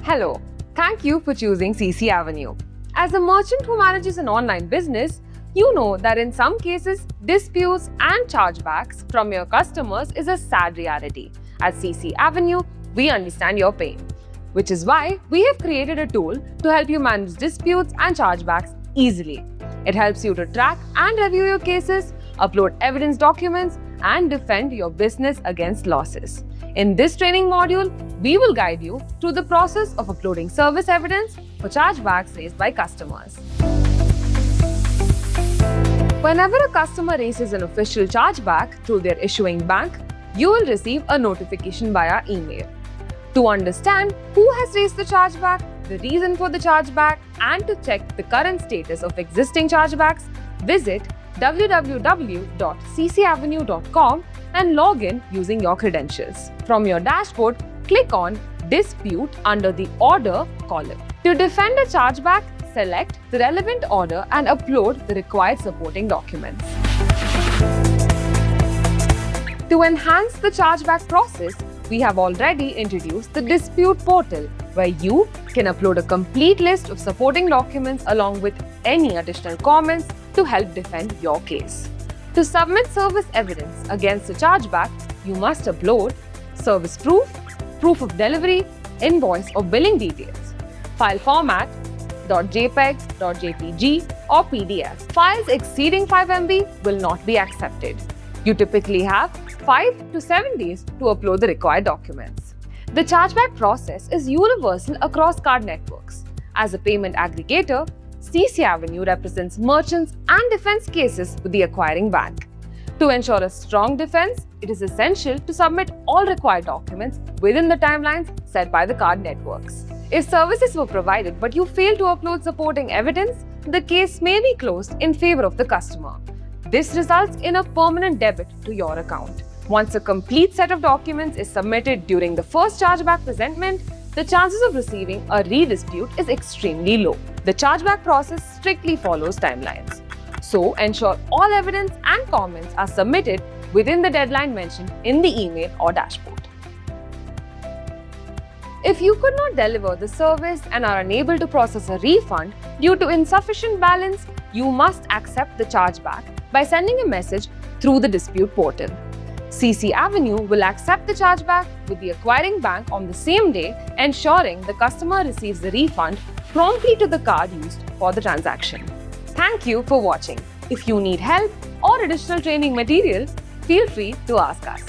Hello, thank you for choosing CC Avenue. As a merchant who manages an online business, you know that in some cases, disputes and chargebacks from your customers is a sad reality. At CC Avenue, we understand your pain, which is why we have created a tool to help you manage disputes and chargebacks easily. It helps you to track and review your cases, upload evidence documents, and defend your business against losses. In this training module, we will guide you through the process of uploading service evidence for chargebacks raised by customers. Whenever a customer raises an official chargeback through their issuing bank, you will receive a notification via email. To understand who has raised the chargeback, the reason for the chargeback, and to check the current status of existing chargebacks, visit www.ccavenue.com and log in using your credentials. From your dashboard, click on Dispute under the Order column. To defend a chargeback, select the relevant order and upload the required supporting documents. To enhance the chargeback process, we have already introduced the Dispute portal, where you can upload a complete list of supporting documents along with any additional comments to help defend your case. To submit service evidence against a chargeback, you must upload service proof, proof of delivery, invoice or billing details, file format, .jpeg, .jpg or PDF. Files exceeding 5 MB will not be accepted. You typically have 5 to 7 days to upload the required documents. The chargeback process is universal across card networks. As a payment aggregator, CC Avenue represents merchants and defense cases with the acquiring bank. To ensure a strong defense, it is essential to submit all required documents within the timelines set by the card networks. If services were provided but you fail to upload supporting evidence, the case may be closed in favor of the customer. This results in a permanent debit to your account. Once a complete set of documents is submitted during the first chargeback presentment, the chances of receiving a redispute is extremely low. The chargeback process strictly follows timelines. So, ensure all evidence and comments are submitted within the deadline mentioned in the email or dashboard. If you could not deliver the service and are unable to process a refund due to insufficient balance, you must accept the chargeback by sending a message through the dispute portal. CC Avenue will accept the chargeback with the acquiring bank on the same day, ensuring the customer receives the refund promptly to the card used for the transaction. Thank you for watching. If you need help or additional training material, feel free to ask us.